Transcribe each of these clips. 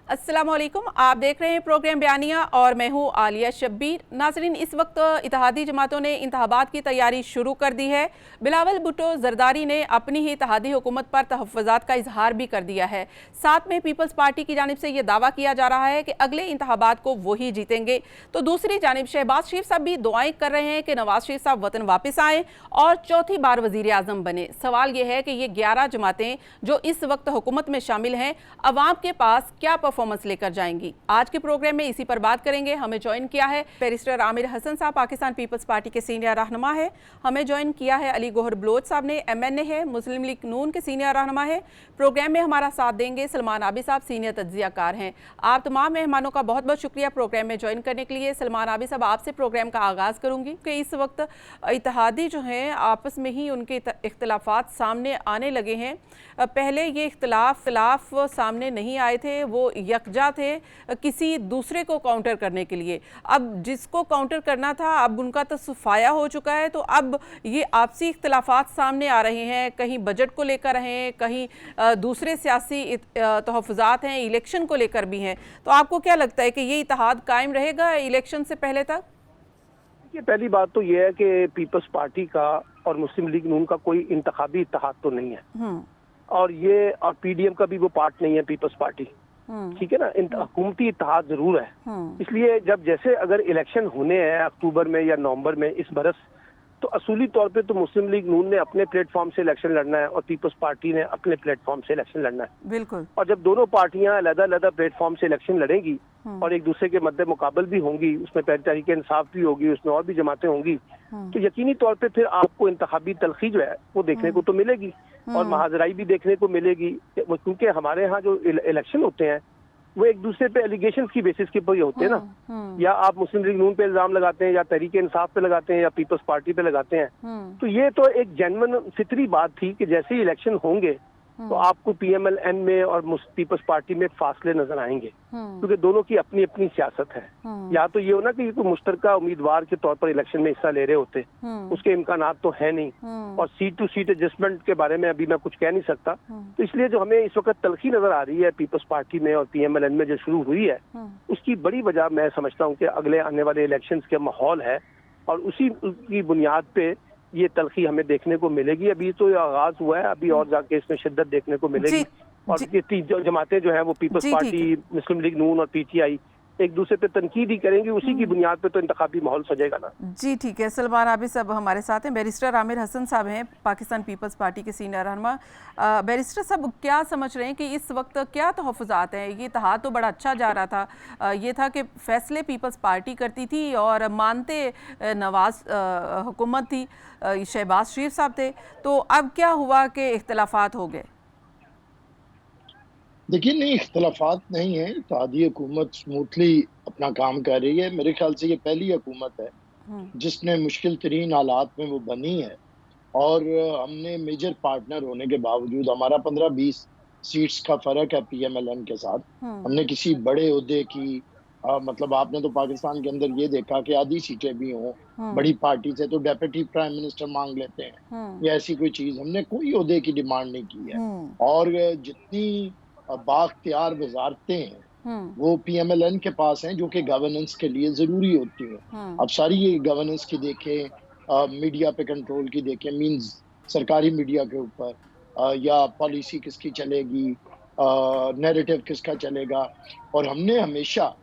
अस्सलामुअलैकुम, आप देख रहे हैं प्रोग्राम बयानिया और मैं हूं आलिया शब्बीर। नाज़रीन, इस वक्त इत्तेहादी जमातों ने इंतखाबात की तैयारी शुरू कर दी है। बिलावल भुट्टो जरदारी ने अपनी ही इत्तेहादी हुकूमत पर तहफ़्फ़ुज़ात का इजहार भी कर दिया है। साथ में पीपल्स पार्टी की जानिब से यह दावा किया जा रहा है कि अगले इंतखाबात को वही जीतेंगे। तो दूसरी जानिब शहबाज शरीफ साहब भी दुआएं कर रहे हैं कि नवाज शरीफ साहब वतन वापस आएँ और चौथी बार वज़ीर आज़म बने। सवाल यह है कि ये 11 जमातें जो इस वक्त हुकूमत में शामिल हैं, अवाम के पास क्या परफॉर्मेंस लेकर जाएंगी। आज के प्रोग्राम में इसी पर बात करेंगे। हमें ज्वाइन किया है बैरिस्टर आमिर हसन साहब, पाकिस्तान पीपल्स पार्टी के सीनियर रहनुमा है। हमें ज्वाइन किया है अली गोहर बलोच साहब ने, MNA है, मुस्लिम लीग नून के सीनियर रहनुमा है। प्रोग्राम में हमारा साथ देंगे सलमान आबिद साहब, सीनियर तज्जियाकार हैं। आप तमाम मेहमानों का बहुत बहुत शुक्रिया प्रोग्राम में ज्वाइन करने के लिए। सलमान आबिद साहब, आपसे प्रोग्राम का आगाज़ करूँगी कि इस वक्त इत्तेहादी जो हैं आपस में ही उनके इख्तलाफात सामने आने लगे हैं। पहले ये इख्तलाफ सामने नहीं आए थे, वो यकजा थे किसी दूसरे को काउंटर करने के लिए। अब जिसको काउंटर करना था अब उनका तो सफाया हो चुका है, तो अब ये आपसी इख्तलाफात सामने आ रहे हैं। कहीं बजट को लेकर हैं, कहीं दूसरे सियासी तहफ़्फ़ुज़ात हैं, इलेक्शन को लेकर भी हैं। तो आपको क्या लगता है कि ये इत्तेहाद कायम रहेगा इलेक्शन से पहले तक? ये पहली बात तो ये है कि पीपल्स पार्टी का और मुस्लिम लीग नून का कोई इंतखाबी इत्तेहाद तो नहीं है, और ये और PDM का भी वो पार्ट नहीं है पीपल्स पार्टी। ठीक है ना, हुकूमती इत्तेहाद जरूर है। इसलिए जब जैसे अगर इलेक्शन होने हैं अक्टूबर में या नवंबर में इस बरस, तो असूली तौर पे तो मुस्लिम लीग नून ने अपने प्लेटफॉर्म से इलेक्शन लड़ना है और पीपल्स पार्टी ने अपने प्लेटफॉर्म से इलेक्शन लड़ना है। बिल्कुल। और जब दोनों पार्टियां अलग-अलग प्लेटफॉर्म से इलेक्शन लड़ेंगी और एक दूसरे के मद्दे मुकाबल भी होंगी, उसमें तहरीक इंसाफ भी होगी, उसमें और भी जमातें होंगी, तो यकीनी तौर पे फिर आपको इंतखाबी तलखी जो है वो देखने को तो मिलेगी और महाजराई भी देखने को मिलेगी। क्योंकि हमारे यहाँ जो इलेक्शन होते हैं वो एक दूसरे पे एलिगेशन की बेसिस के ऊपर ही होते हैं ना। या आप मुस्लिम लीग नून पे इल्जाम लगाते हैं, या तहरीक इंसाफ पे लगाते हैं, या पीपल्स पार्टी पे लगाते हैं। तो ये तो एक जेन्युइन फितरी बात थी कि जैसे ही इलेक्शन होंगे तो आपको PMLN में और पीपल्स पार्टी में फासले नजर आएंगे, क्योंकि दोनों की अपनी अपनी सियासत है। या तो ये हो ना कि कोई मुश्तरका उम्मीदवार के तौर पर इलेक्शन में हिस्सा ले रहे होते, उसके इम्कानात तो है नहीं, और सीट टू सीट एडजस्टमेंट के बारे में अभी मैं कुछ कह नहीं सकता। तो इसलिए जो हमें इस वक्त तलखी नजर आ रही है पीपल्स पार्टी में और PMLN में जो शुरू हुई है, उसकी बड़ी वजह मैं समझता हूँ कि अगले आने वाले इलेक्शन के माहौल है, और उसी की बुनियाद पे ये तलखी हमें देखने को मिलेगी। अभी तो आगाज हुआ है, अभी और जाके इसमें शिद्दत देखने को मिलेगी। और ये तीन जमातें जो हैं वो पीपल्स पार्टी, मुस्लिम लीग नून और PTI एक दूसरे पे तनकीद ही करेंगी, उसी की बुनियाद पे तो इंतखाबी माहौल सजेगा ना। जी ठीक है। सलमान आबिद साहब हमारे साथ हैं। बैरिस्टर आमिर हसन साहब हैं, पाकिस्तान पीपल्स पार्टी के सीनियर रहनुमा। बैरिस्टर साहब, क्या समझ रहे हैं कि इस वक्त क्या तहफ़्फ़ुज़ात हैं? ये इत्तेहाद तो बड़ा अच्छा जा रहा था, ये था कि फैसले पीपल्स पार्टी करती थी और मानते नवाज हुकूमत थी, शहबाज शरीफ साहब थे। तो अब क्या हुआ कि इख्तलाफात हो गए? देखिए, नहीं, इख्तलाफात नहीं है। इत्तेहादी हुकूमत स्मूथली अपना काम कर रही है। मेरे ख्याल से ये पहली हुकूमत है जिसने मुश्किल तरीन हालात में वो बनी है, और हमने मेजर पार्टनर होने के बावजूद, हमारा 15-20 सीट्स का फर्क है PMLN के साथ, हमने किसी बड़े ओहदे की मतलब आपने तो पाकिस्तान के अंदर ये देखा कि आधी सीटें भी हों बड़ी पार्टी से तो डेप्यूटी प्राइम मिनिस्टर मांग लेते हैं, या ऐसी कोई चीज। हमने कोई ओहदे की डिमांड नहीं की है, और जितनी बाख्तियार वजारतें हैं वो PMLN के पास हैं, जो कि गवर्नेंस के लिए जरूरी होती हैं। अब सारी ये गवर्नेंस की देखें, मीडिया पे कंट्रोल की देखें, मींस सरकारी मीडिया के ऊपर, या पॉलिसी किसकी चलेगी, नैरेटिव किसका चलेगा। और हमने हमेशा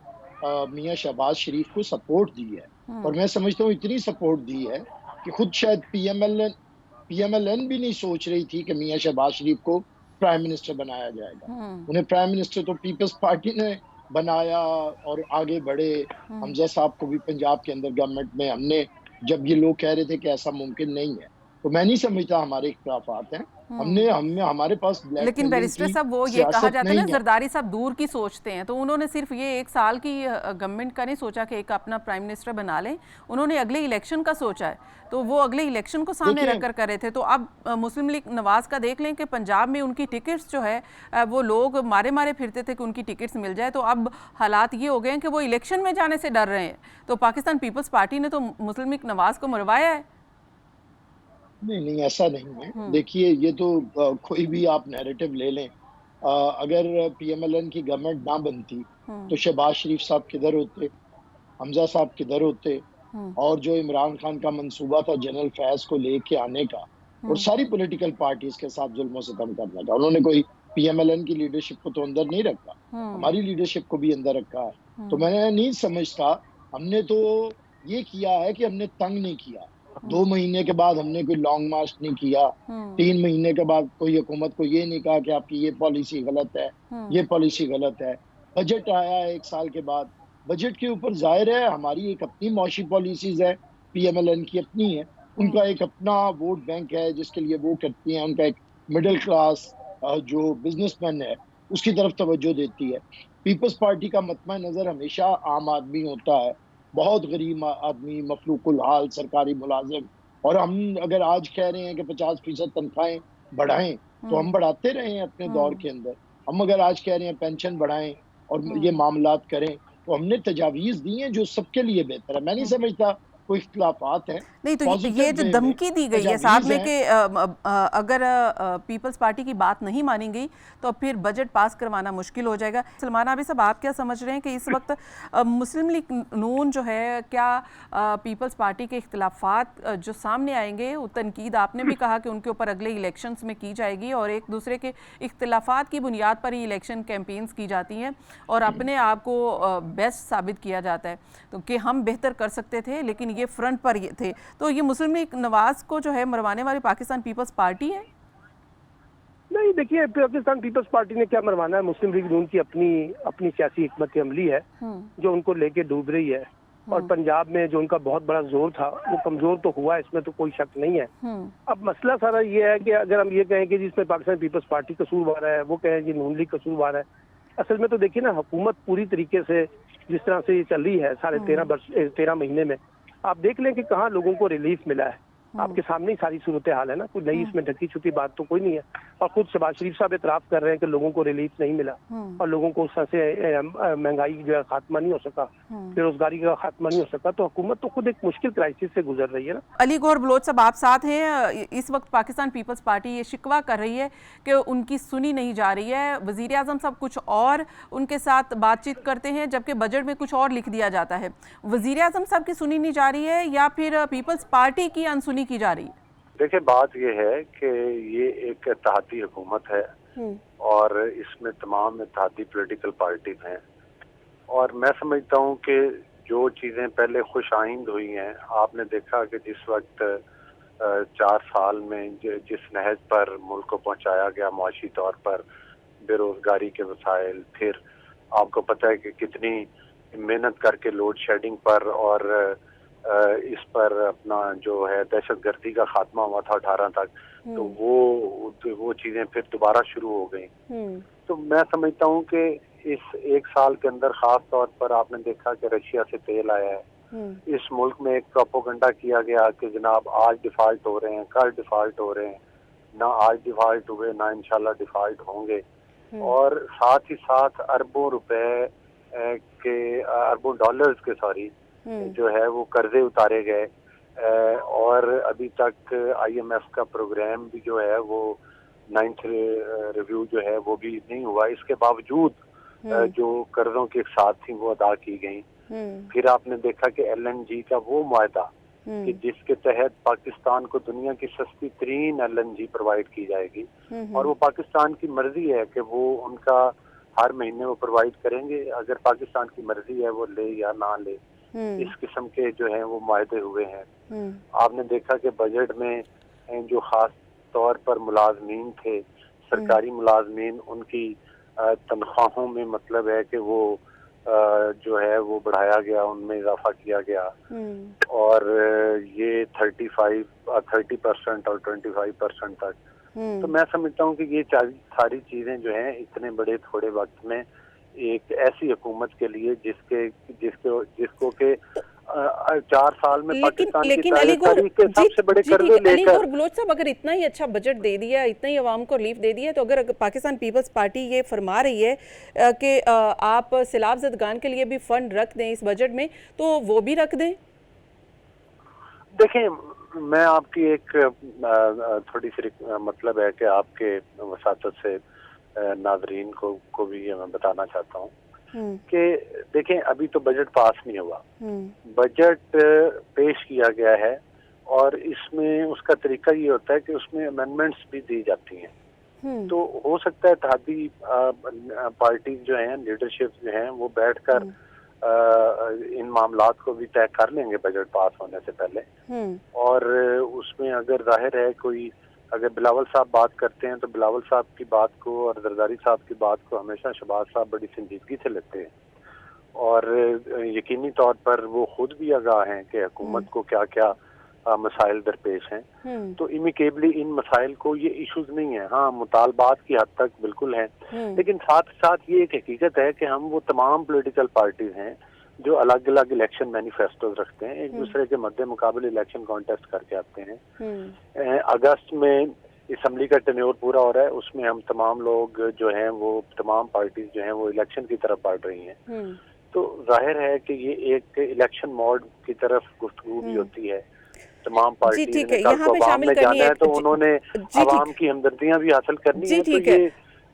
मियां शहबाज शरीफ को सपोर्ट दी है, और मैं समझता हूँ इतनी सपोर्ट दी है कि खुद शायद PMLN भी नहीं सोच रही थी कि मियां शहबाज शरीफ को प्राइम मिनिस्टर बनाया जाएगा। उन्हें प्राइम मिनिस्टर तो पीपल्स पार्टी ने बनाया और आगे बढ़े। हमजा साहब को भी पंजाब के अंदर गवर्नमेंट में हमने, जब ये लोग कह रहे थे कि ऐसा मुमकिन नहीं है, तो मैं नहीं समझता हमारे इख्तिलाफात हैं। हमारे पास लेकिन बैरिस्टर साहब, वो ये कहा जाता है ना, जरदारी साहब दूर की सोचते हैं, तो उन्होंने सिर्फ ये 1 साल की गवर्नमेंट का नहीं सोचा कि एक अपना प्राइम मिनिस्टर बना लें, उन्होंने अगले इलेक्शन का सोचा है। तो वो अगले इलेक्शन को सामने रखकर कर रहे थे। तो अब मुस्लिम लीग नवाज का देख लें कि पंजाब में उनकी टिकट्स जो है वो लोग मारे मारे फिरते थे कि उनकी टिकट्स मिल जाए, तो अब हालात ये हो गए हैं कि वो इलेक्शन में जाने से डर रहे हैं। तो पाकिस्तान पीपल्स पार्टी ने तो मुस्लिम लीग नवाज को मरवाया है। नहीं, ऐसा नहीं है। देखिए, ये तो कोई भी आप नैरेटिव ले लें, अगर पीएमएलएन की गवर्नमेंट ना बनती तो शहबाज शरीफ साहब किधर होते, हमजा साहब किधर होते, और जो इमरान खान का मंसूबा था जनरल फैज को लेके आने का और सारी पॉलिटिकल पार्टीज के साथ जुल्म सितम करने का, उन्होंने कोई पीएमएलएन की लीडरशिप को तो अंदर नहीं रखा, हमारी लीडरशिप को भी अंदर रखा है। तो मैं नहीं समझता, हमने तो ये किया है कि हमने तंग नहीं किया। 2 महीने के बाद हमने कोई लॉन्ग मार्च नहीं किया, 3 महीने के बाद कोई हुकूमत को ये नहीं कहा कि आपकी ये पॉलिसी गलत है, ये पॉलिसी गलत है। बजट आया 1 साल के बाद, बजट के ऊपर जाहिर है हमारी एक अपनी मौशी पॉलिसीज है, पीएमएलएन की अपनी है, उनका एक अपना वोट बैंक है जिसके लिए वो करती हैं, उनका एक मिडिल क्लास जो बिजनेसमैन है उसकी तरफ तवज्जो देती है। पीपल्स पार्टी का मतमा नजर हमेशा आम आदमी होता है, बहुत गरीब आदमी, मफलूकुल हाल सरकारी मुलाजिम। और हम अगर आज कह रहे हैं कि 50% तनख्वाहें बढ़ाएं तो हम बढ़ाते रहे हैं अपने दौर के अंदर। हम अगर आज कह रहे हैं पेंशन बढ़ाएं और ये मामलात करें तो हमने तजावीज दी हैं जो सबके लिए बेहतर है। मैं नहीं समझता कोई इख्तिलाफात है। नहीं तो ये जो धमकी दी गई है साथ में कि अगर पीपल्स पार्टी की बात नहीं मानी गई तो फिर बजट पास करवाना मुश्किल हो जाएगा। सलमान आबिद साहब, आप क्या समझ रहे हैं कि इस वक्त मुस्लिम लीग नून जो है, क्या पीपल्स पार्टी के इख्तिलाफात जो सामने आएंगे, वो तनकीद आपने भी कहा कि उनके ऊपर अगले इलेक्शंस में की जाएगी और एक दूसरे के इख्तिलाफात की बुनियाद पर ही इलेक्शन कैंपेन्स की जाती हैं और अपने आप को बेस्ट साबित किया जाता है तो कि हम बेहतर कर सकते थे लेकिन ये फ्रंट पर ये थे। तो ये मुस्लिम लीग नवाज को जो है मरवाने वाली पाकिस्तान पीपल्स पार्टी है? नहीं, देखिए पाकिस्तान पीपल्स पार्टी ने क्या मरवाना है, मुस्लिम लीग नून की अपनी सियासी हिकमत अमली है जो उनको लेके डूब रही है। और पंजाब में जो उनका बहुत बड़ा जोर था वो कमजोर तो हुआ, इसमें तो कोई शक नहीं है। अब मसला सारा ये है कि अगर हम ये कहें कि जिसमें पाकिस्तान पीपल्स पार्टी कसूरवार है, वो कहें कि नून लीग कसूरवार है, असल में तो देखिए ना, हुकूमत पूरी तरीके से जिस तरह से ये चल रही है 13.5 महीने में, आप देख लें कि कहाँ लोगों को रिलीफ मिला है। आपके सामने ही सारी सूरत हाल है ना, कोई नई इसमें ढकी छुपी बात तो कोई नहीं है। और खुद शहबाज शरीफ साहब एतराफ कर रहे हैं कि लोगों को रिलीफ नहीं मिला और लोगों को उस तरह से महंगाई जो है खात्मा नहीं हो सका, बेरोजगारी का खात्मा नहीं हो सका। तो हुकूमत तो खुद एक मुश्किल क्राइसिस से गुजर रही है ना। अली गौहर बलोच साहब, आप साथ हैं। इस वक्त पाकिस्तान पीपल्स पार्टी ये शिकवा कर रही है कि उनकी सुनी नहीं जा रही है। वजीर आजम साहब कुछ और उनके साथ बातचीत करते हैं जबकि बजट में कुछ और लिख दिया जाता है। वजीर आजम साहब की सुनी नहीं जा रही है या फिर पीपल्स पार्टी की अनसुनी की जा रही है? देखिए, बात यह है कि ये एक इत्तेहादी हुकूमत है और इसमें तमाम इत्तेहादी पॉलिटिकल पार्टीज हैं और मैं समझता हूँ कि जो चीज़ें पहले खुश आइंद हुई हैं, आपने देखा कि जिस वक्त 4 साल में जिस नहज पर मुल्क को पहुँचाया गया मुआशी तौर पर, बेरोजगारी के वसाइल, फिर आपको पता है कि कितनी मेहनत करके लोड शेडिंग पर और इस पर अपना जो है दहशत गर्दी का खात्मा हुआ था 18 तक, तो वो चीजें फिर दोबारा शुरू हो गई। तो मैं समझता हूँ कि इस 1 साल के अंदर खास तौर पर आपने देखा कि रशिया से तेल आया है। इस मुल्क में एक प्रोपोगंडा किया गया कि जनाब आज डिफॉल्ट हो रहे हैं, कल डिफॉल्ट हो रहे हैं, ना आज डिफॉल्ट हुए ना इंशाल्लाह डिफॉल्ट होंगे। और साथ ही साथ अरबों डॉलर्स के जो है वो कर्जे उतारे गए और अभी तक IMF का प्रोग्राम भी जो है वो 9th रिव्यू जो है वो भी नहीं हुआ। इसके बावजूद जो कर्जों के साथ थी वो अदा की गई। फिर आपने देखा कि LNG का वो मुआहदा कि जिसके तहत पाकिस्तान को दुनिया की सस्ती तरीन LNG प्रोवाइड की जाएगी और वो पाकिस्तान की मर्जी है कि वो उनका हर महीने वो प्रोवाइड करेंगे, अगर पाकिस्तान की मर्जी है वो ले या ना ले। इस किस्म के जो हैं वो मुआहदे हुए हैं। आपने देखा कि बजट में जो खास तौर पर मुलाजमीन थे, सरकारी मुलाजमीन, उनकी तनख्वाहों में मतलब है कि वो जो है वो बढ़ाया गया, उनमें इजाफा किया गया और ये 30% और 25% तक। तो मैं समझता हूँ कि ये सारी चीजें जो हैं इतने बड़े थोड़े वक्त में एक ऐसी हुकूमत के लिए जिसको के 4 साल में पाकिस्तान की तारीख के सबसे बड़े कर्जे लेकर। बलोच साहब, अगर इतना ही अच्छा बजट दे दिया, इतना ही अवाम को रिलीफ दे दिया, तो अगर पाकिस्तान पीपल्स पार्टी ये फरमा रही है कि आप सैलाब ज़दगान के लिए भी फंड रख दें इस बजट में, तो वो भी रख दें। देखें, मैं आपकी एक थोड़ी सी मतलब है कि आपके वसातत से नाजरीन को भी ये मैं बताना चाहता हूँ कि देखें, अभी तो बजट पास नहीं हुआ, बजट पेश किया गया है और इसमें उसका तरीका ये होता है कि उसमें अमेंडमेंट्स भी दी जाती हैं। तो हो सकता है इत्तेहादी पार्टी जो हैं, लीडरशिप जो हैं, वो बैठकर इन मामलात को भी तय कर लेंगे बजट पास होने से पहले। और उसमें अगर जाहिर है कोई, अगर बिलावल साहब बात करते हैं तो बिलावल साहब की बात को और जरदारी साहब की बात को हमेशा शहबाज साहब बड़ी संजीदगी से लेते हैं और यकीनी तौर पर वो खुद भी आगाह हैं कि हुकूमत को क्या क्या मसाइल दरपेश हैं। तो इमिकेबली इन मसाइल को, ये इश्यूज नहीं है, हाँ मुतालबात की हद तक बिल्कुल हैं, लेकिन साथ साथ ये एक हकीकत है कि हम वो तमाम पॉलिटिकल पार्टीज हैं जो अलग अलग इलेक्शन मैनिफेस्टोज रखते हैं, एक दूसरे के मद्दे मुकाबले इलेक्शन कॉन्टेस्ट करके आते हैं। अगस्त में असम्बली का टेन्योर पूरा हो रहा है, उसमें हम तमाम लोग जो हैं, वो तमाम पार्टीज जो हैं वो इलेक्शन की तरफ बढ़ रही हैं। तो जाहिर है कि ये एक इलेक्शन मोड की तरफ गुफ्तगू भी होती है। तमाम पार्टी ने कल को अवाम में जाना है तो उन्होंने अवाम की हमदर्दियां भी हासिल करनी है। तो ये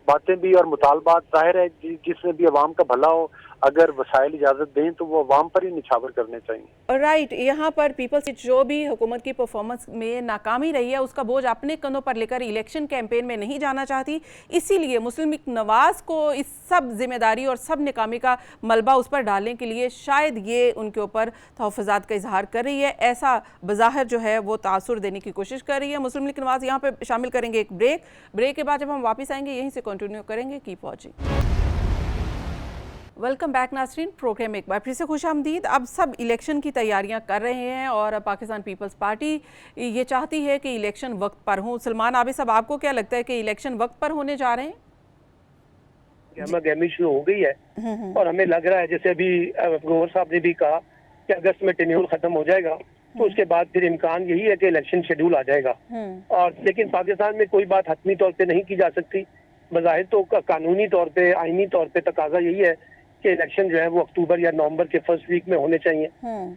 बातें भी और मुतालबात, जाहिर है जिसमें भी अवाम का भला हो, अगर वसाइल इजाजत दें तो वो अवाम पर ही निछावर करने चाहिए। राइट, यहाँ पर पीपल्स जो भी हुकूमत की परफॉर्मेंस में नाकामी रही है उसका बोझ अपने कंधों पर लेकर इलेक्शन कैंपेन में नहीं जाना चाहती, इसीलिए मुस्लिम लीग नवाज को इस सब जिम्मेदारी और सब नाकामी का मलबा उस पर डालने के लिए शायद ये उनके ऊपर तहफ़्फ़ुज़ात का इजहार कर रही है, ऐसा बज़ाहिर जो है वो तासुर देने की कोशिश कर रही है। मुस्लिम लीग नवाज यहाँ पर शामिल करेंगे एक ब्रेक के बाद जब हम वापस आएंगे यहीं से कंटिन्यू करेंगे। Keep watching. वेलकम बैक नाज़रीन, प्रोग्राम में एक बार फिर से खुशामदीद। अब सब इलेक्शन की तैयारियां कर रहे हैं और पाकिस्तान पीपल्स पार्टी ये चाहती है कि इलेक्शन वक्त पर हों। सलमान आबिद साहब, आपको क्या लगता है कि इलेक्शन वक्त पर होने जा रहे हैं? गहमा शुरू हो गई है और हमें लग रहा है, जैसे अभी गवर्नर साहब ने भी कहा कि अगस्त में टेन्योर खत्म हो जाएगा तो उसके बाद फिर इम्कान यही है कि इलेक्शन शेड्यूल आ जाएगा। और लेकिन पाकिस्तान में कोई बात हतमी तौर पर नहीं की जा सकती। बज़ाहिर तो कानूनी तौर पर, आईनी तौर पर तकाजा यही है कि इलेक्शन जो है वो अक्टूबर या नवंबर के फर्स्ट वीक में होने चाहिए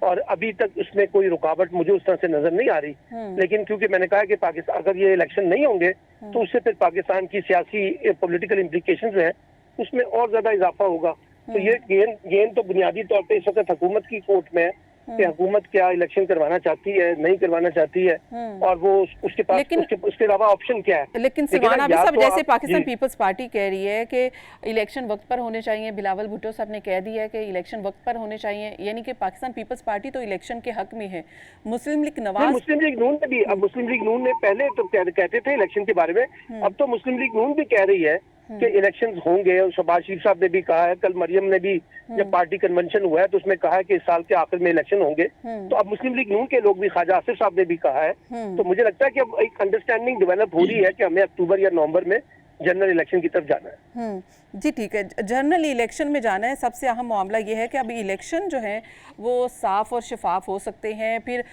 और अभी तक उसमें कोई रुकावट मुझे उस तरह से नजर नहीं आ रही। लेकिन क्योंकि मैंने कहा कि पाकिस्तान, अगर ये इलेक्शन नहीं होंगे तो उससे फिर पाकिस्तान की सियासी पॉलिटिकल इम्प्लीकेशंस जो है उसमें और ज्यादा इजाफा होगा। तो ये गेंद तो बुनियादी तौर पर इस वक्त हुकूमत की कोर्ट में है कि हुकूमत क्या इलेक्शन करवाना चाहती है, नहीं करवाना चाहती है और वो उसके पास उसके अलावा ऑप्शन क्या है। लेकिन सलमान आबिद साहब, जैसे पाकिस्तान पीपल्स पार्टी कह रही है कि इलेक्शन वक्त पर होने चाहिए, बिलावल भुट्टो साहब ने कह दिया है कि इलेक्शन वक्त पर होने चाहिए, यानी कि पाकिस्तान पीपल्स पार्टी तो इलेक्शन के हक में है। मुस्लिम लीग नवाज, मुस्लिम लीग नून ने भी, अब मुस्लिम लीग नून ने पहले तो कहते थे इलेक्शन के बारे में, अब तो मुस्लिम लीग नून भी कह रही है कि इलेक्शंस होंगे। और शहबाज शरीफ साहब ने भी कहा है, कल मरियम ने भी जब पार्टी कन्वेंशन हुआ है तो उसमें कहा है कि इस साल के आखिर में इलेक्शन होंगे। तो अब मुस्लिम लीग नून के लोग भी, ख्वाजा आसिफ साहब ने भी कहा है। तो मुझे लगता है कि अब एक अंडरस्टैंडिंग डेवलप हो रही है कि हमें अक्टूबर या नवंबर में जनरल इलेक्शन की तरफ जाना है। जी ठीक है, जनरल इलेक्शन में जाना है। सबसे अहम मामला ये है कि अभी इलेक्शन जो है वो साफ़ और शफाफ हो सकते हैं। फिर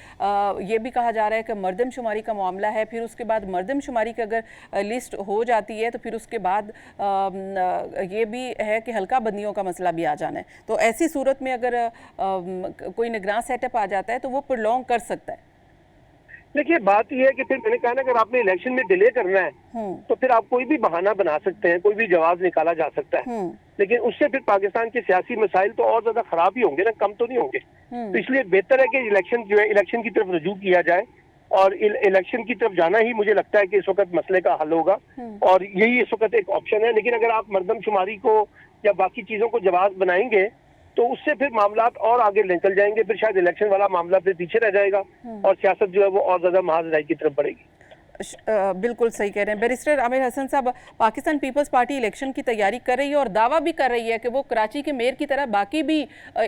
ये भी कहा जा रहा है कि मरदमशुमारी का मामला है, फिर उसके बाद मरदमशुमारी की अगर लिस्ट हो जाती है तो फिर उसके बाद ये भी है कि हल्का बंदियों का मसला भी आ जाना है। तो ऐसी सूरत में अगर कोई निगरान सेटअप आ जाता है तो वो प्रोलॉन्ग कर सकता है। देखिए, बात यह है कि फिर मैंने कहा ना, अगर आपने इलेक्शन में डिले करना है तो फिर आप कोई भी बहाना बना सकते हैं, कोई भी जवाब निकाला जा सकता है, लेकिन उससे फिर पाकिस्तान के सियासी मसाइल तो और ज्यादा खराब ही होंगे ना, कम तो नहीं होंगे। तो इसलिए बेहतर है कि इलेक्शन जो है, इलेक्शन की तरफ रुजू किया जाए और इलेक्शन की तरफ जाना ही मुझे लगता है कि इस वक्त मसले का हल होगा और यही इस वक्त एक ऑप्शन है। लेकिन अगर आप मरदमशुमारी को या बाकी चीजों को जवाब बनाएंगे तो उससे फिर मामलात और आगे निकल जाएंगे, फिर शायद इलेक्शन वाला मामला फिर पीछे रह जाएगा और सियासत जो है वो और ज्यादा महाजराई की तरफ बढ़ेगी। बिल्कुल सही कह रहे हैं बैरिस्टर आमिर हसन साहब। पाकिस्तान पीपल्स पार्टी इलेक्शन की तैयारी कर रही है और दावा भी कर रही है कि वो कराची के मेयर की तरह बाकी भी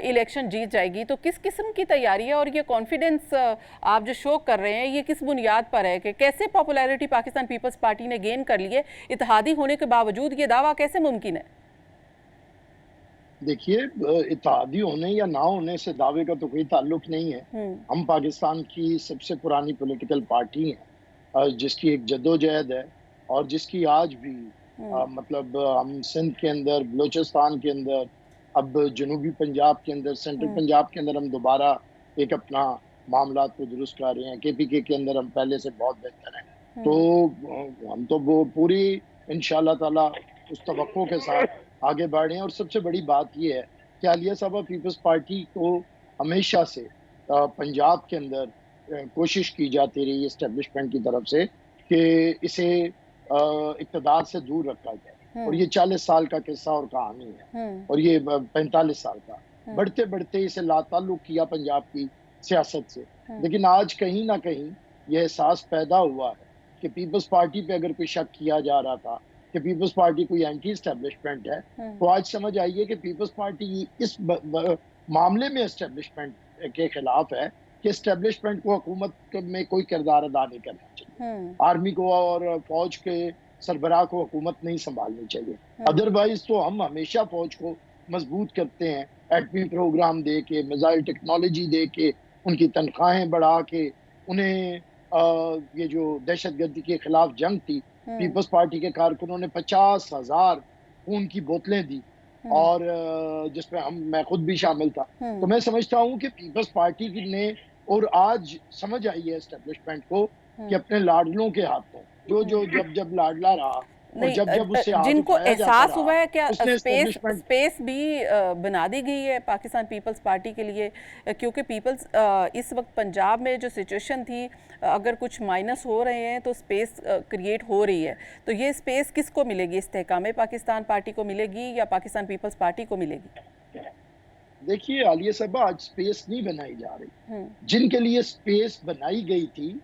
इलेक्शन जीत जाएगी। तो किस किस्म की तैयारी है और ये कॉन्फिडेंस आप जो शो कर रहे हैं ये किस बुनियाद पर है कि कैसे पॉपुलैरिटी पाकिस्तान पीपल्स पार्टी ने गेन कर ली है, इत्तेहादी होने के बावजूद ये दावा कैसे मुमकिन है? देखिए, इत्तेहादी होने या ना होने से दावे का तो कोई ताल्लुक नहीं है। हम पाकिस्तान की सबसे पुरानी पॉलिटिकल पार्टी हैं जिसकी एक जद्दोजहद है और जिसकी आज भी मतलब हम सिंध के अंदर, बलूचिस्तान के अंदर, अब जनूबी पंजाब के अंदर, सेंट्रल पंजाब के अंदर हम दोबारा एक अपना मामला को दुरुस्त कर रहे हैं। KPK के अंदर हम पहले से बहुत बेहतर हैं। तो हम तो वो पूरी इंशाल्लाह ताला उस तवक्को के साथ आगे बढ़े हैं। और सबसे बड़ी बात ये है कि आलिया साहबा पीपल्स पार्टी को हमेशा से पंजाब के अंदर कोशिश की जाती रही एस्टेब्लिशमेंट की तरफ से कि इसे इक़्तिदार से दूर रखा जाए। और ये 40 साल का किस्सा और कहानी है, और ये 45 साल का, बढ़ते बढ़ते इसे लाताल्लुक किया पंजाब की सियासत से। लेकिन आज कहीं ना कहीं यह एहसास पैदा हुआ है कि पीपल्स पार्टी पे अगर कोई शक किया जा रहा था कि पीपल्स पार्टी कोई एंटी एस्टेब्लिशमेंट है, तो आज समझ आइए कि पीपल्स पार्टी इस मामले में एस्टेब्लिशमेंट के खिलाफ है कि एस्टेब्लिशमेंट को हुकूमत में कोई किरदार अदा नहीं करना चाहिए। आर्मी को और फौज के सरबराह को हुकूमत नहीं संभालनी चाहिए। अदरवाइज तो हम हमेशा फौज को मजबूत करते हैं, एटमी प्रोग्राम दे के, मिसाइल टेक्नोलॉजी दे के, उनकी तनख्वाहें बढ़ा के, उन्हें ये जो दहशतगर्दी के खिलाफ जंग थी, पीपल्स पार्टी के कारकुनों ने 50,000 खून की बोतलें दी, और जिसमें मैं खुद भी शामिल था। तो मैं समझता हूँ कि पीपल्स पार्टी ने, और आज समझ आई है एस्टेब्लिशमेंट को कि अपने लाडलों के हाथों जब लाडला रहा, और जब उससे जिनको एहसास हुआ है क्या स्पेस भी बना दी गई है पाकिस्तान पीपल्स पार्टी के लिए, क्योंकि पीपल्स इस वक्त पंजाब में जो सिचुएशन थी, अगर कुछ माइनस हो रहे हैं तो स्पेस क्रिएट हो रही है, तो ये स्पेस किसको मिलेगी? इस्तेहकाम पाकिस्तान पार्टी को मिलेगी या पाकिस्तान पीपल्स पार्टी को मिलेगी? देखिए आलिया साहबा, आज स्पेस नहीं बनाई जा रही। जिनके लिए स्पेस बनाई गई थी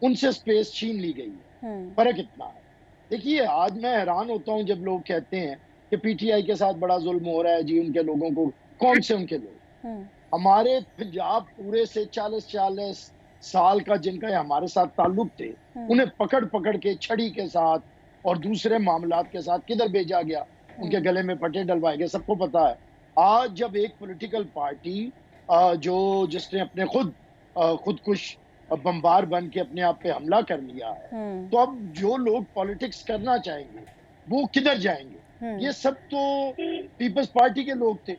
उनसे स्पेस छीन ली गई है। फर्क इतना है। देखिए, आज मैं हैरान होता हूं जब लोग कहते हैं कि पीटीआई के साथ बड़ा जुल्म हो रहा है जी, उनके लोगों को। कौन से उनके लोग? हमारे पंजाब पूरे से 40 साल का जिनका हमारे साथ ताल्लुक थे, उन्हें पकड़ पकड़ के छड़ी के साथ और दूसरे मामलात के साथ किधर भेजा गया, उनके गले में पट्टे डलवाए गए, सबको पता है। आज जब एक पॉलिटिकल पार्टी जिसने अपने खुदकुश बमबार बन के अपने आप पे हमला कर लिया है, तो अब जो लोग पॉलिटिक्स करना चाहेंगे वो किधर जाएंगे? ये सब तो पीपल्स पार्टी के लोग थे।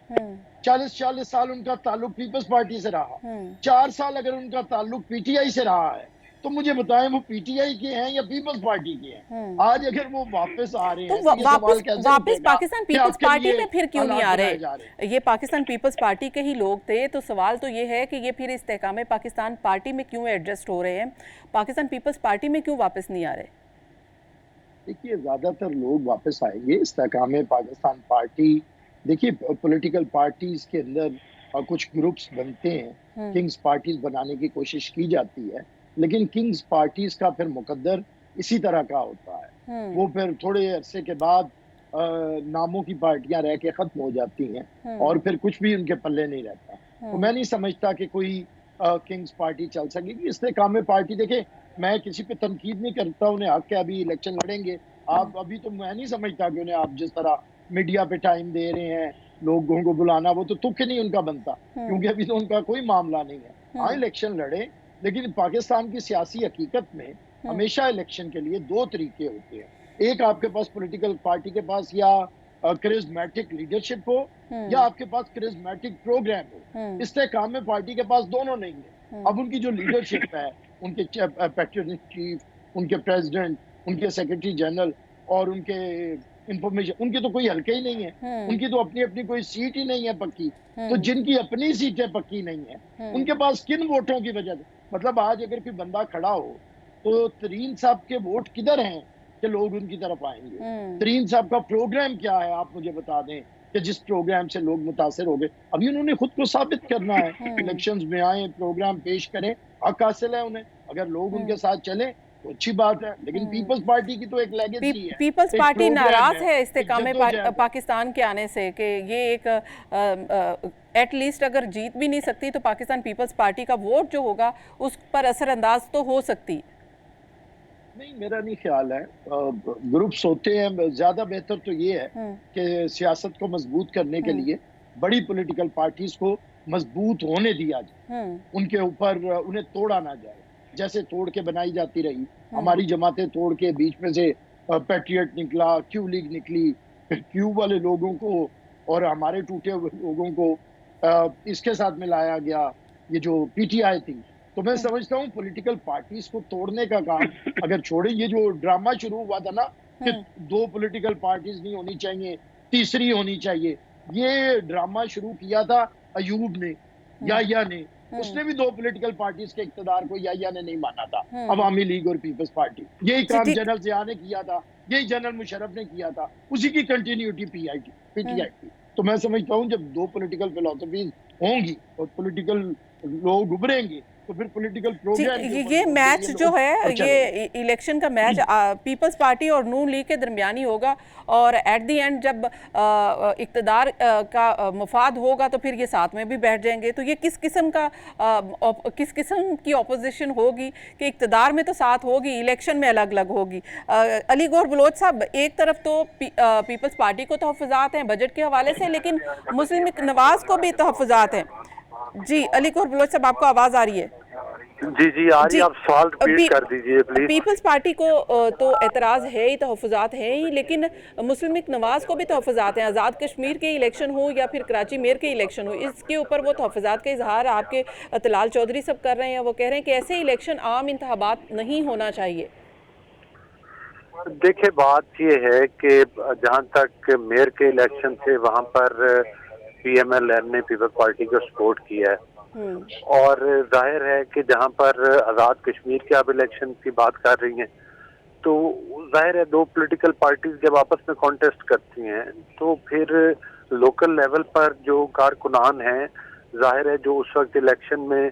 40 साल उनका ताल्लुक पीपल्स पार्टी से रहा। 4 साल अगर उनका ताल्लुक पीटीआई से रहा है, तो मुझे बताएं वो पीटीआई के हैं या पीपल्स पार्टी के हैं? आज अगर वो वापस आ रहे हैं, तो वापस पाकिस्तान पीपल्स पार्टी में फिर क्यों नहीं आ रहे? ये पाकिस्तान पीपल्स पार्टी के ही लोग थे, तो सवाल तो ये है कि ये फिर इस्तेहकाम पाकिस्तान पार्टी में क्यों एडजस्ट हो रहे हैं? पाकिस्तान पीपल्स पार्टी में क्यों वापस नहीं आ रहे? देखिए, ज्यादातर लोग वापस आएंगे इस्तेहकाम पाकिस्तान पार्टी। देखिए, पॉलिटिकल पार्टीज के अंदर कुछ ग्रुप्स बनते हैं, किंग्स पार्टीज बनाने की कोशिश की जाती है, लेकिन किंग्स पार्टीज का फिर मुकद्दर इसी तरह का होता है। वो फिर थोड़े अरसे के बाद नामों की पार्टियां रह के खत्म हो जाती हैं, और फिर कुछ भी उनके पल्ले नहीं रहता। तो मैं नहीं समझता कि कोई किंग्स पार्टी चल सकेगी। इस्तेहकाम पार्टी, देखे, मैं किसी पे तनकीद नहीं करता, उन्हें हक है, अभी इलेक्शन लड़ेंगे। आप अभी तो मैं नहीं समझता कि उन्हें आप जिस तरह मीडिया पे टाइम दे रहे हैं, लोगों को बुलाना, वो तो तुक नहीं उनका बनता, क्योंकि अभी तो उनका कोई मामला नहीं है। हाँ, इलेक्शन लड़े, लेकिन पाकिस्तान की सियासी हकीकत में हमेशा इलेक्शन के लिए 2 तरीके होते हैं। एक, आपके पास पॉलिटिकल पार्टी के पास या करिज्मेटिक लीडरशिप हो, या आपके पास करिज्मेटिक प्रोग्राम हो। इस्तेहकाम पार्टी के पास दोनों नहीं है। अब उनकी जो लीडरशिप है, उनके पैट्रियटिक चीफ, उनके प्रेसिडेंट, उनके सेक्रेटरी जनरल और उनके इंफॉर्मेशन, उनकी तो कोई हल्के ही नहीं है। उनकी तो अपनी अपनी कोई सीट ही नहीं है पक्की। तो जिनकी अपनी सीटें पक्की नहीं है, उनके पास किन वोटों की वजह से, मतलब आज अगर कोई बंदा खड़ा हो, तो तरीन साहब के वोट किधर हैं कि लोग उनकी तरफ आएंगे? तरीन साहब का प्रोग्राम क्या है, आप मुझे बता दें कि जिस प्रोग्राम से लोग मुतासिर हो गए। अभी उन्होंने खुद को साबित करना है, इलेक्शंस में आए, प्रोग्राम पेश करें, हक हासिल है उन्हें। अगर लोग उनके साथ चले तो अच्छी बात है, लेकिन पीपल्स पार्टी की तो एक लेगेसी है। पीपल्स पार्टी नाराज है इस्तेहकाम पाकिस्तान के आने से, कि ये एक एटलीस्ट अगर जीत भी नहीं सकती तो पाकिस्तान पीपल्स पार्टी का वोट जो होगा उस पर असरअंदाज तो हो सकती। नहीं, मेरा नहीं ख्याल है। ग्रुप्स होते हैं, ज्यादा बेहतर तो ये है कि सियासत को मजबूत करने के लिए बड़ी पॉलिटिकल पार्टीज को मजबूत होने दिया जाए, उनके ऊपर उन्हें तोड़ा ना जाए, जैसे तोड़ के बनाई जाती रही। हमारी जमातें तोड़ के बीच में से पैट्रियट निकला, क्यू लीग निकली, फिर क्यू वाले लोगों को और हमारे टूटे हुए लोगों को इसके साथ मिलाया गया, ये जो पीटीआई थी। तो मैं समझता हूँ पॉलिटिकल पार्टीज को तोड़ने का काम अगर छोड़े, ये जो ड्रामा शुरू हुआ था ना कि 2 पॉलिटिकल पार्टीज नहीं होनी चाहिए, तीसरी होनी चाहिए। ये ड्रामा शुरू किया था अयूब ने, याहिया ने, उसने भी 2 पॉलिटिकल पार्टीज के इक्तदार को याहिया ने नहीं माना था, अवामी लीग और पीपल्स पार्टी। यही काम जनरल ज़िया ने किया था, यही जनरल मुशर्रफ ने किया था, उसी की कंटिन्यूटी पीटीआई की। तो मैं समझता हूँ जब 2 पॉलिटिकल फिलॉसफीज होंगी और पॉलिटिकल लोग उभरेंगे तो फिर पॉलिटिकल प्रोग्राम ये मैच जो है, ये इलेक्शन का मैच पीपल्स पार्टी और नून लीग के दरमियानी होगा, और एट द एंड जब इक़्तिदार का मफाद होगा तो फिर ये साथ में भी बैठ जाएंगे। तो ये किस किस्म की ऑपोजिशन होगी कि इक़्तिदार में तो साथ होगी, इलेक्शन में अलग अलग होगी। अली गौहर बलोच साहब, एक तरफ तो पीपल्स पार्टी को तहफ़्फ़ुज़ात हैं बजट के हवाले से, लेकिन मुस्लिम नवाज को भी तहफ़्फ़ुज़ात हैं। जी अली गौहर बलोच साहब, आपको आवाज़ आ रही है? जी आ रही है, आप सवाल रिपीट कर दीजिए प्लीज। पीपल्स पार्टी को तो एतराज़ है ही, तहफ़्फ़ुज़ात हैं ही, लेकिन मुस्लिम लीग नवाज को भी तहफ़्फ़ुज़ात हैं। आज़ाद कश्मीर के इलेक्शन हो या फिर कराची मेयर के इलेक्शन हो, इसके ऊपर वो तहफ़्फ़ुज़ात का इजहार आपके तलाल चौधरी सब कर रहे हैं। वो कह रहे हैं कि ऐसे इलेक्शन आम इंतखाबात नहीं होना चाहिए। देखिए, बात ये है कि जहाँ तक मेयर के इलेक्शन थे वहाँ पर PMLN ने पीपल्स पार्टी को सपोर्ट किया है, और जाहिर है कि जहाँ पर आज़ाद कश्मीर के आप इलेक्शन की बात कर रही हैं, तो जाहिर है 2 पॉलिटिकल पार्टीज जब आपस में कॉन्टेस्ट करती हैं तो फिर लोकल लेवल पर जो कारकुनान हैं, जाहिर है जो उस वक्त इलेक्शन में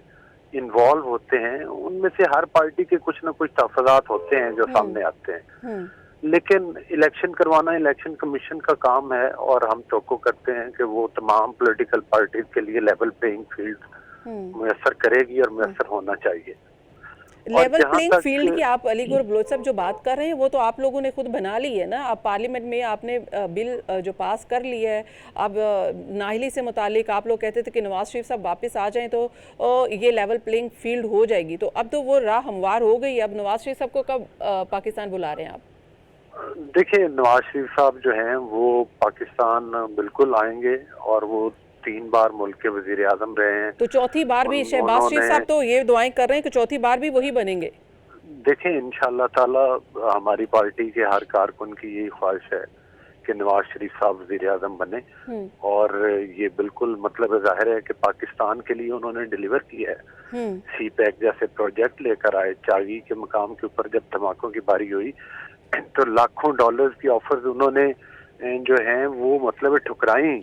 इन्वॉल्व होते हैं, उनमें से हर पार्टी के कुछ ना कुछ तहफ़्फ़ुज़ात होते हैं जो सामने आते हैं। लेकिन इलेक्शन करवाना इलेक्शन कमीशन का काम है, और हम तवक्को करते हैं कि वो तमाम पॉलिटिकल पार्टीज के लिए लेवल प्लेइंग फील्ड मुयस्सर करेगी और मुयस्सर होना चाहिए। लेवल प्लेइंग फील्ड की आप अली गौहर बलोच साहब जो बात कर रहे हैं, वो तो आप लोगों ने खुद बना ली है ना। आप पार्लियामेंट में आपने बिल जो पास कर लिया है। अब नाहली से मुतालिक आप लोग कहते थे कि नवाज शरीफ साहब वापस आ जाएं तो ये लेवल प्लेइंग फील्ड हो जाएगी, तो अब तो वो राह हमवार हो गई। अब नवाज शरीफ साहब को कब पाकिस्तान बुला रहे हैं आप? देखिए, नवाज शरीफ साहब जो हैं वो पाकिस्तान बिल्कुल आएंगे, और वो 3 बार मुल्क के वजीर आजम रहे हैं। तो चौथी बार भी शहबाज शरीफ साहब तो ये दुआएं कर रहे हैं कि चौथी बार भी वही बनेंगे। देखिए, इंशाअल्लाह ताला हमारी पार्टी के हर कारकुन की यही ख्वाहिश है कि नवाज शरीफ साहब वजीर आजम बने, और ये बिल्कुल मतलब जाहिर है कि पाकिस्तान के लिए उन्होंने डिलीवर किया है। CPEC जैसे प्रोजेक्ट लेकर आए, चागी के मकाम के ऊपर जब धमाकों की बारी हुई तो लाखों डॉलर्स की ऑफर्स उन्होंने जो हैं वो मतलब ठुकराई,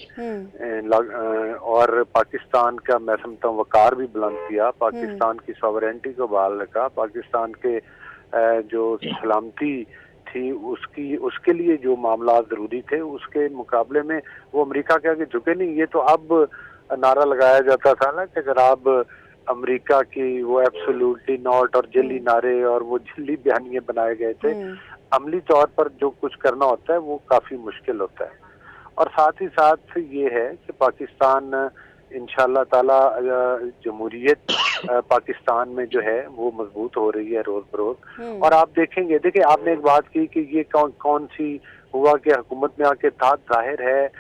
और पाकिस्तान का मैं समझता हूँ वकार भी बुलंद किया, पाकिस्तान की सॉवरेंटी को बहाल रखा, पाकिस्तान के जो सलामती थी उसके लिए जो मामला जरूरी थे उसके मुकाबले में वो अमेरिका के आगे झुके नहीं। ये तो अब नारा लगाया जाता था ना कि जनाब अमेरिका की वो एब्सोल्युटली नॉट और जली नारे और वो जली बयानिए बनाए गए थे। अमली तौर पर जो कुछ करना होता है वो काफी मुश्किल होता है, और साथ ही साथ ये है कि पाकिस्तान इंशाअल्लाह ताला जमहूरियत पाकिस्तान में जो है वो मजबूत हो रही है रोज बरोज। और आप देखेंगे, देखिए आपने एक बात की कि ये कौन सी हुआ कि हुकूमत में आके था। जाहिर है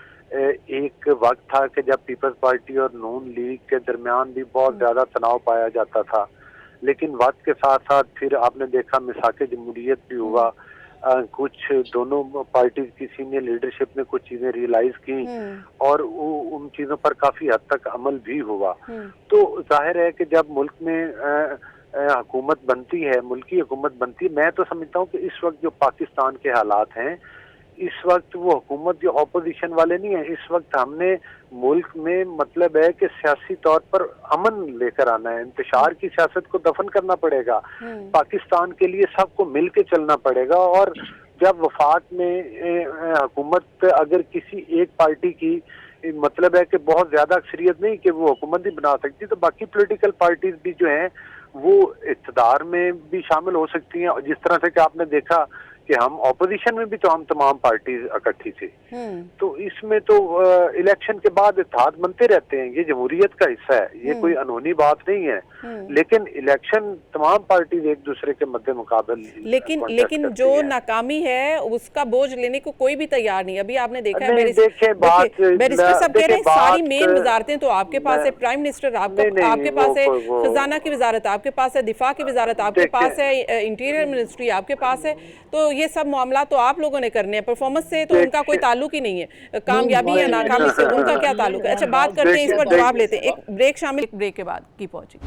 एक वक्त था कि जब पीपल्स पार्टी और नून लीग के दरमियान भी बहुत ज्यादा तनाव पाया जाता था, लेकिन वक्त के साथ साथ फिर आपने देखा मिसाके जमहूरियत भी हुआ। कुछ दोनों पार्टीज की सीनियर लीडरशिप ने कुछ चीजें रियलाइज की और उन चीजों पर काफी हद तक अमल भी हुआ। तो जाहिर है कि जब मुल्क में हुकूमत बनती है, मुल्की हुकूमत बनती है, मैं तो समझता हूँ कि इस वक्त जो पाकिस्तान के हालात हैं, इस वक्त वो हुकूमत जो ऑपोजिशन वाले नहीं है, इस वक्त हमने मुल्क में मतलब है कि सियासी तौर पर अमन लेकर आना है, इंतशार की सियासत को दफन करना पड़ेगा, पाकिस्तान के लिए सबको मिल के चलना पड़ेगा। और जब वफाक में हुकूमत अगर किसी एक पार्टी की मतलब है कि बहुत ज्यादा अक्सरियत नहीं कि वो हुकूमत ही बना सकती, तो बाकी पॉलिटिकल पार्टीज भी जो हैं वो इक़्तिदार में भी शामिल हो सकती हैं। और जिस तरह से कि आपने देखा कि हम ऑपोजिशन में भी तो हम तमाम पार्टी इकट्ठी थी, तो इसमें तो इलेक्शन के बाद इत्तेहाद बनते रहते हैं, ये जमहूरियत का हिस्सा है, ये कोई अनहोनी बात नहीं है। लेकिन इलेक्शन तमाम पार्टी एक दूसरे के मद्दे मुकाबल लेकिन जो नाकामी है उसका बोझ लेने को कोई भी तैयार नहीं। अभी आपने देखा है बैरिस्टर साहब कह रहे हैं सारी मेन वजारतें तो आपके पास है, प्राइम मिनिस्टर आपके पास है, खजाना की वजारत आपके पास है, दिफा की वजारत आपके पास है, इंटीरियर मिनिस्ट्री आपके पास है, तो ये सब मामला तो आप लोगों ने करने हैं, परफॉर्मेंस से तो उनका कोई ताल्लुक ही नहीं है, कामयाबी या नाकामी से उनका क्या ताल्लुक है। अच्छा, बात करते हैं, इस पर जवाब लेते हैं, एक ब्रेक शामिल, ब्रेक के बाद की पहुंची।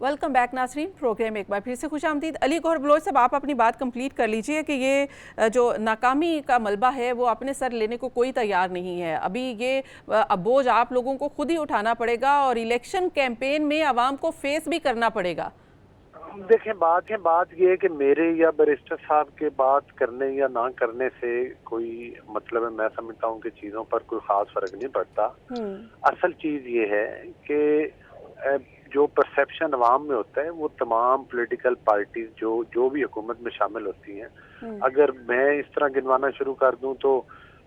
वेलकम बैक नाज़रीन, प्रोग्राम एक बार फिर से खुशामदीद। अली गौहर बलोच साहब, आप अपनी बात कंप्लीट कर लीजिए कि ये जो नाकामी का मलबा है वो अपने सर लेने को कोई तैयार नहीं है। अभी ये बोझ आप लोगों को खुद ही उठाना पड़ेगा और इलेक्शन कैंपेन में आवाम को फेस भी करना पड़ेगा। देखें, बात ये है कि मेरे या बैरिस्टर साहब के बात करने या ना करने से कोई मतलब है, मैं समझता हूँ कि चीज़ों पर कोई ख़ास फ़र्क नहीं पड़ता। असल चीज़ ये है कि जो परसेप्शन अवाम में होता है वो तमाम पॉलिटिकल पार्टीज जो भी हुकूमत में शामिल होती हैं, अगर मैं इस तरह गिनवाना शुरू कर दूं तो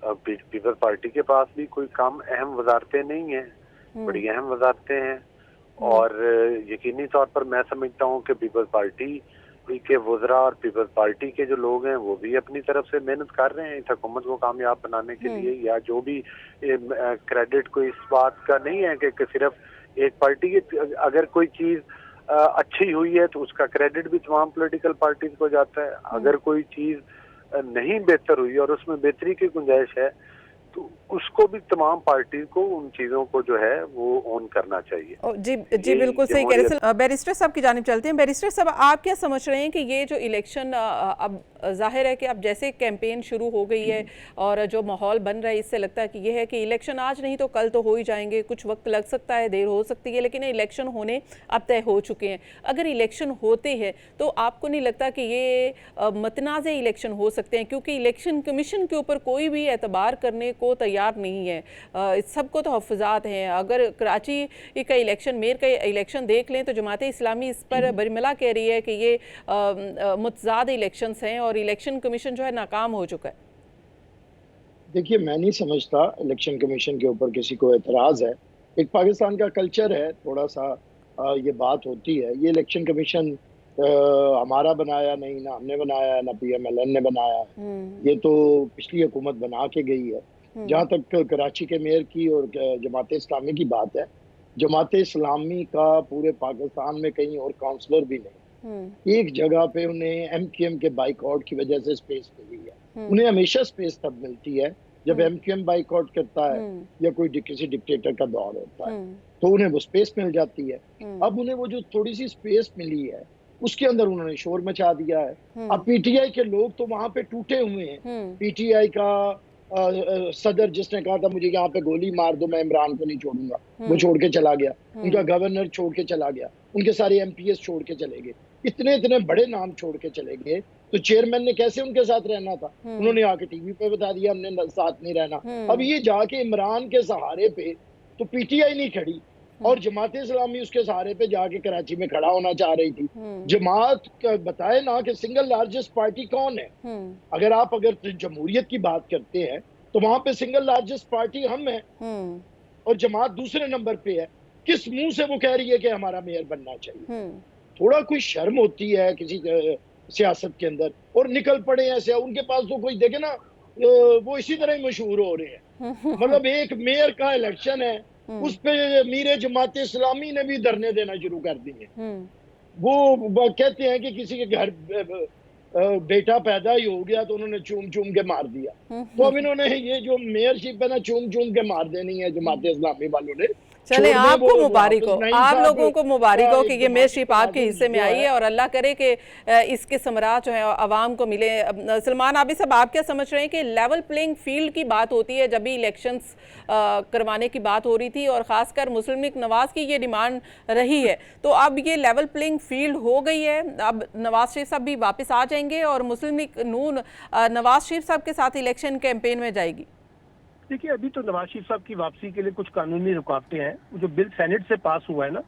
पीपल्स पार्टी के पास भी कोई कम अहम वजारतें नहीं हैं, बड़ी अहम वजारतें हैं। और यकीनी तौर पर मैं समझता हूं कि पीपल्स पार्टी के वज़रा और पीपल्स पार्टी के जो लोग हैं वो भी अपनी तरफ से मेहनत कर रहे हैं इस हुकूमत को कामयाब बनाने के लिए। या जो भी क्रेडिट को इस बात का नहीं है कि सिर्फ एक पार्टी की, अगर कोई चीज अच्छी हुई है तो उसका क्रेडिट भी तमाम पॉलिटिकल पार्टीज को जाता है। अगर कोई चीज नहीं बेहतर हुई और उसमें बेहतरी की गुंजाइश है तो उसको भी तमाम पार्टी को उन चीजों को जो है वो ऑन करना चाहिए। जी बिल्कुल सही कह रहे हैं। बैरिस्टर साहब की जानिब चलते हैं। बैरिस्टर साहब, आप क्या समझ रहे हैं कि ये जो इलेक्शन, अब जाहिर है कि अब जैसे कैंपेन शुरू हो गई है और जो माहौल बन रहा है, इससे लगता है कि ये है कि इलेक्शन आज नहीं तो कल तो हो ही जाएंगे, कुछ वक्त लग सकता है, देर हो सकती है, लेकिन इलेक्शन होने अब तय हो चुके हैं। अगर इलेक्शन होते हैं तो आपको नहीं लगता कि ये मतनाज़ इलेक्शन हो सकते हैं? क्योंकि इलेक्शन कमीशन के ऊपर कोई भी एतबार करने को तैयार नहीं है, सबको तो हफ्जात हैं। अगर कराची का इलेक्शन, मेयर का इलेक्शन देख लें तो जमात इस्लामी इस पर बरमला कह रही है कि ये मुतज़ाद इलेक्शंस हैं और इलेक्शन कमीशन जो है नाकाम हो चुका है। देखिए, मैं नहीं समझता इलेक्शन कमीशन के ऊपर किसी को एतराज़ है। एक पाकिस्तान का कल्चर है, थोड़ा सा ये बात होती है। ये इलेक्शन कमीशन हमारा बनाया नहीं, ना हमने बनाया, ना PMLN ने बनाया, ये तो पिछली हुकूमत बना के गई है। जहाँ तक कराची के मेयर की और जमात इस्लामी की बात है, जमात इस्लामी का पूरे पाकिस्तान में कहीं और काउंसलर भी नहीं। एक जगह पे उन्हें MQM के बाइकआउट की वजह से स्पेस मिली है। उन्हें हमेशा स्पेस तब मिलती है जब MQM बाइकआउट करता है या कोई किसी डिक्टेटर का दौर होता है, तो उन्हें वो स्पेस मिल जाती है। अब उन्हें वो जो थोड़ी सी स्पेस मिली है उसके अंदर उन्होंने शोर मचा दिया है। अब PTI के लोग तो वहां पे टूटे हुए हैं। PTI का सदर जिसने कहा था मुझे यहाँ पे गोली मार दो, मैं इमरान को नहीं छोड़ूंगा, वो छोड़ के चला गया। उनका गवर्नर छोड़ के चला गया, उनके सारे MPs छोड़ के चले गए, इतने बड़े नाम छोड़ के चले गए, तो चेयरमैन ने कैसे उनके साथ रहना था? उन्होंने आके टीवी पे बता दिया हमने साथ नहीं रहना। अब ये जाके इमरान के सहारे पे तो PTI नहीं खड़ी और जमात इस्लामी उसके सहारे पे जाके कराची में खड़ा होना चाह रही थी। जमात बताए ना कि सिंगल लार्जेस्ट पार्टी कौन है। अगर जमहूरियत की बात करते हैं तो वहां पे सिंगल लार्जेस्ट पार्टी हम है और जमात दूसरे नंबर पे है। किस मुंह से वो कह रही है कि हमारा मेयर बनना चाहिए? थोड़ा कोई शर्म होती है किसी सियासत के अंदर, और निकल पड़े ऐसे। उनके पास तो कोई देखे ना, वो इसी तरह ही मशहूर हो रहे हैं। मतलब एक मेयर का इलेक्शन है, उस पे मीर जमात इस्लामी ने भी धरने देना शुरू कर दिए। वो कहते हैं कि किसी के घर बेटा पैदा ही हो गया तो उन्होंने चूम चूम के मार दिया। तो अब इन्होंने ये जो मेयरशिप है ना चूम चूम के मार देनी है जमात इस्लामी वालों ने। चले, आपको मुबारक हो, आप लोगों को मुबारक हो कि ये मेयरशिप आपके हिस्से में आई है और अल्लाह करे कि इसके समरात जो है आवाम को मिले। सलमान आबिद साहब, आप क्या समझ रहे हैं कि लेवल प्लेइंग फील्ड की बात होती है? जब भी इलेक्शंस करवाने की बात हो रही थी और ख़ासकर मुस्लिम लीग नवाज़ की ये डिमांड रही है, तो अब ये लेवल प्लेइंग फील्ड हो गई है, अब नवाज शरीफ साहब भी वापस आ जाएंगे और मुस्लिम लीग नून नवाज शरीफ साहब के साथ इलेक्शन कैंपेन में जाएगी? देखिए, अभी तो नवाज शरीफ साहब की वापसी के लिए कुछ कानूनी रुकावटें हैं। जो बिल सेनेट से पास हुआ है ना,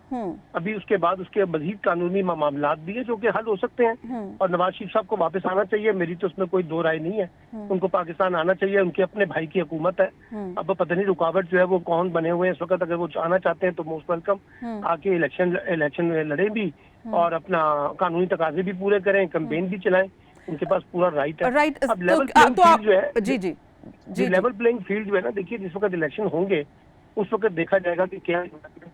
अभी उसके बाद उसके मजीद कानूनी मामला भी है जो कि हल हो सकते हैं और नवाज शरीफ साहब को वापस आना चाहिए। मेरी तो उसमें कोई दो राय नहीं है। उनको पाकिस्तान आना चाहिए, उनके अपने भाई की हुकूमत है। अब पता नहीं रुकावट जो है वो कौन बने हुए हैं इस वक्त। अगर वो आना चाहते हैं तो मोस्ट वेलकम, आके इलेक्शन लड़े भी और अपना कानूनी तकाजे भी पूरे करें, कैंपेन भी चलाएं, उनके पास पूरा राइट है। अब लेवल प्लेइंग फील्ड जो है, जी लेवल प्लेइंग फील्ड जो है ना, देखिए जिस वक्त इलेक्शन होंगे उस वक्त देखा जाएगा कि क्या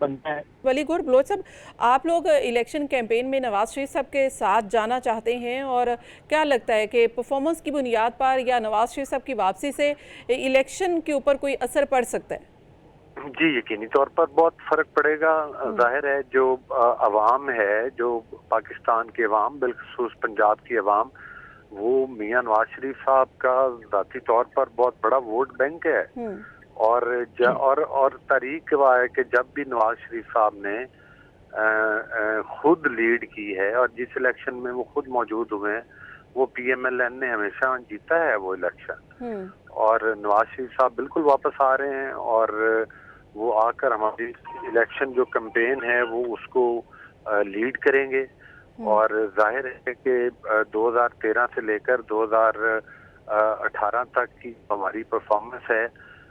बनता है। वली गुड बलोच साहब, आप लोग इलेक्शन कैंपेन में नवाज शरीफ साहब के साथ जाना चाहते हैं और क्या लगता है कि परफॉर्मेंस की बुनियाद पर या नवाज शरीफ साहब की वापसी से इलेक्शन के ऊपर कोई असर पड़ सकता है? जी, यकीनी तौर पर बहुत फर्क पड़ेगा। जाहिर है जो अवाम है, जो पाकिस्तान की अवाम, बिलखुसूस पंजाब की अवाम, वो मियां नवाज शरीफ साहब का ज़ाती तौर पर बहुत बड़ा वोट बैंक है। और तारीख गवाह है कि जब भी नवाज शरीफ साहब ने खुद लीड की है और जिस इलेक्शन में वो खुद मौजूद हुए हैं, वो PMLN ने हमेशा जीता है वो इलेक्शन। और नवाज शरीफ साहब बिल्कुल वापस आ रहे हैं और वो आकर हमारी इलेक्शन जो कैंपेन है वो उसको लीड करेंगे। और जाहिर है कि 2013 से लेकर 2018 तक की हमारी परफॉर्मेंस है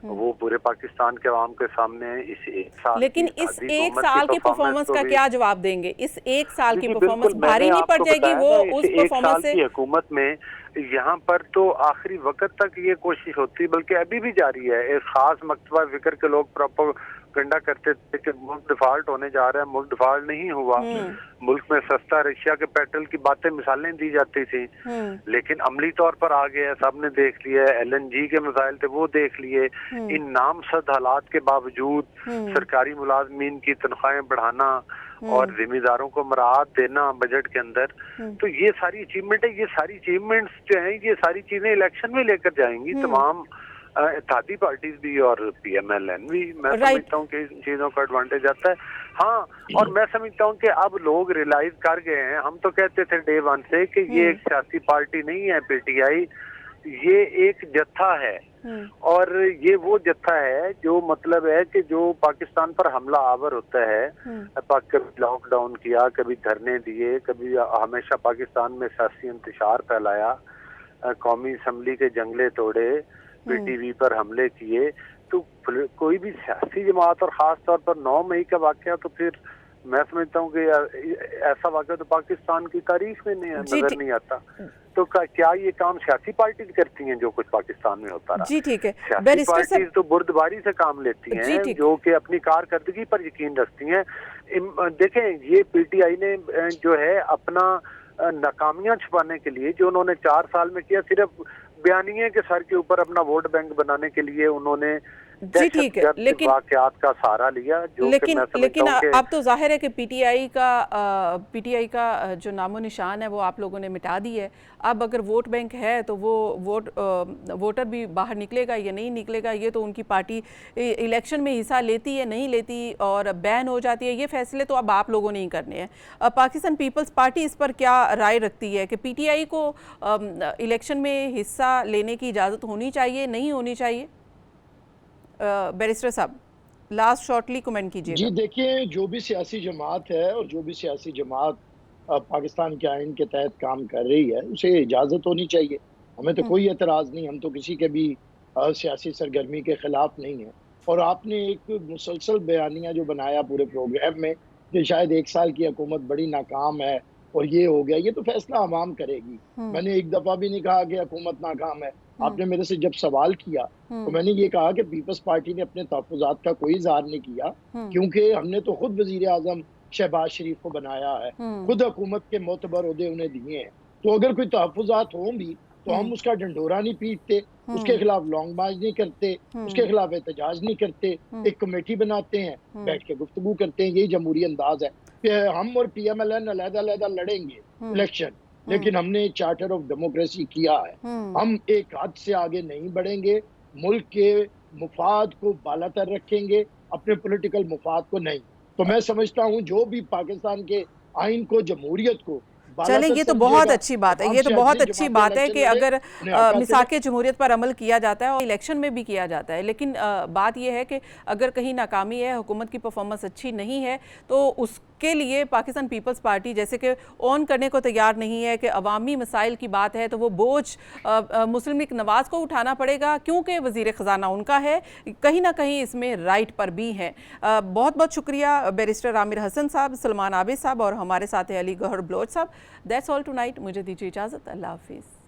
वो पूरे पाकिस्तान के अवाम के सामने इस एक साल। लेकिन इस एक साल की परफॉर्मेंस का क्या जवाब देंगे? इस एक साल की परफॉर्मेंस भारी नहीं पड़ जाएगी वो उस परफॉर्मेंस से? हुकूमत में यहाँ पर तो आखिरी वक्त तक ये कोशिश होती, बल्कि अभी भी जारी है। एक खास मकतबा फिक्र के लोग प्रोपेगेंडा करते थे कि मुल्क डिफॉल्ट होने जा रहा है, मुल्क डिफॉल्ट नहीं हुआ। मुल्क में सस्ता रशिया के पेट्रोल की बातें मिसालें दी जाती थी, लेकिन अमली तौर पर आ गया, सबने देख लिया। LNG के मसाइल थे वो देख लिए। इन नामसद हालात के बावजूद सरकारी मुलाजमीन की तनख्वाहें बढ़ाना और जिम्मेदारों को मराहत देना बजट के अंदर, तो ये सारी अचीवमेंट है। ये सारी अचीवमेंट्स जो हैं, ये सारी चीजें इलेक्शन में लेकर जाएंगी तमाम इत्तेहादी पार्टीज भी और PMLN भी। मैं समझता हूँ कि इन चीजों का एडवांटेज आता है। हाँ, और मैं समझता हूँ कि अब लोग रियलाइज कर गए हैं। हम तो कहते थे डे वन से कि ये एक सियासी पार्टी नहीं है PTI, ये एक जत्था है। और ये वो जत्था है जो मतलब है कि जो पाकिस्तान पर हमला आवर होता है, कभी लॉकडाउन किया, कभी धरने दिए, कभी हमेशा पाकिस्तान में सियासी इंतशार फैलाया, कौमी असम्बली के जंगले तोड़े, PTV पर हमले किए। तो कोई भी सियासी जमात और खास तौर पर 9 मई का वाकया, तो फिर मैं समझता हूँ कि ऐसा वाकया तो पाकिस्तान की तारीख में नजर नहीं आता। तो क्या ये काम सियासी पार्टी करती हैं जो कुछ पाकिस्तान में होता रहा? जी ठीक है। सियासी पार्टी तो बुर्दबारी से काम लेती हैं, जो कि अपनी कारकर्दगी पर यकीन रखती हैं। देखें, ये PTI ने जो है अपना नाकामियां छुपाने के लिए जो उन्होंने 4 साल में किया, सिर्फ बयानिए के सर के ऊपर अपना वोट बैंक बनाने के लिए उन्होंने जी ठीक है, लेकिन वाकयात का सहारा लिया। जो लेकिन अब तो जाहिर है कि PTI का जो नामो निशान है वो आप लोगों ने मिटा दी है। अब अगर वोट बैंक है तो वो वोटर भी बाहर निकलेगा या नहीं निकलेगा, ये तो उनकी पार्टी इलेक्शन में हिस्सा लेती है नहीं लेती और बैन हो जाती है, ये फैसले तो अब आप लोगों ने ही करने हैं। पाकिस्तान पीपल्स पार्टी इस पर क्या राय रखती है कि PTI को इलेक्शन में हिस्सा लेने की इजाज़त होनी चाहिए, नहीं होनी चाहिए? बैरिस्टर साहब, लास्ट शॉर्टली कमेंट कीजिए। जी देखिए, जो भी सियासी जमात है और जो भी सियासी जमात पाकिस्तान के आइन के तहत काम कर रही है, उसे इजाज़त होनी चाहिए। हमें तो कोई एतराज़ नहीं, हम तो किसी के भी सियासी सरगर्मी के खिलाफ नहीं है। और आपने एक मुसलसल बयानिया जो बनाया पूरे प्रोग्राम में कि शायद 1 साल की हुकूमत बड़ी नाकाम है और ये हो गया, ये तो फैसला अवाम करेगी। मैंने एक दफ़ा भी नहीं कहा कि हुकूमत नाकाम है। आपने मेरे से जब सवाल किया तो मैंने ये कहा कि पीपल्स पार्टी ने अपने तहफ़्फ़ुज़ात का कोई इज़हार नहीं किया, क्योंकि हमने तो खुद वज़ीर आज़म शहबाज शरीफ को बनाया है, खुद हुकूमत के मोतबर ओहदे उन्हें दिए हैं। तो अगर कोई तहफ़्फ़ुज़ात हों भी तो हम उसका डंडोरा नहीं पीटते, उसके खिलाफ लॉन्ग मार्च नहीं करते, उसके खिलाफ एहतजाज नहीं करते, एक कमेटी बनाते हैं, बैठ के गुफ्तगू करते हैं। यही जमहूरी अंदाज है। हम और PMLN अलग-अलग लड़ेंगे इलेक्शन, लेकिन हमने चार्टर ऑफ डेमोक्रेसी किया है। हम एक हद से आगे नहीं बढ़ेंगे, मुल्क के मुफाद को बालातर रखेंगे, अपने पॉलिटिकल मुफाद को नहीं। तो मैं समझता हूँ जो भी पाकिस्तान के आइन को, जमहूरियत को चले, ये तो बहुत अच्छी बात है। ये तो बहुत अच्छी बात है कि अगर मिसाके जमहूरियत पर अमल किया जाता है और इलेक्शन में भी किया जाता है, लेकिन बात यह है कि अगर कहीं नाकामी है, हुकूमत की परफॉर्मेंस अच्छी नहीं है, तो उसके लिए पाकिस्तान पीपल्स पार्टी जैसे कि ऑन करने को तैयार नहीं है कि अवामी मसाइल की बात है तो वो बोझ मुस्लिम लीग नवाज को उठाना पड़ेगा, क्योंकि वज़ीर ख़जाना उनका है, कहीं ना कहीं इसमें राइट पर भी है। बहुत बहुत शुक्रिया बैरिस्टर आमिर हसन साहब, सलमान आबिद साहब और हमारे साथ हैं अली गौहर बलोच साहब। That's all tonight. मुझे दीजिए इजाज़त। अल्लाह हाफिज़।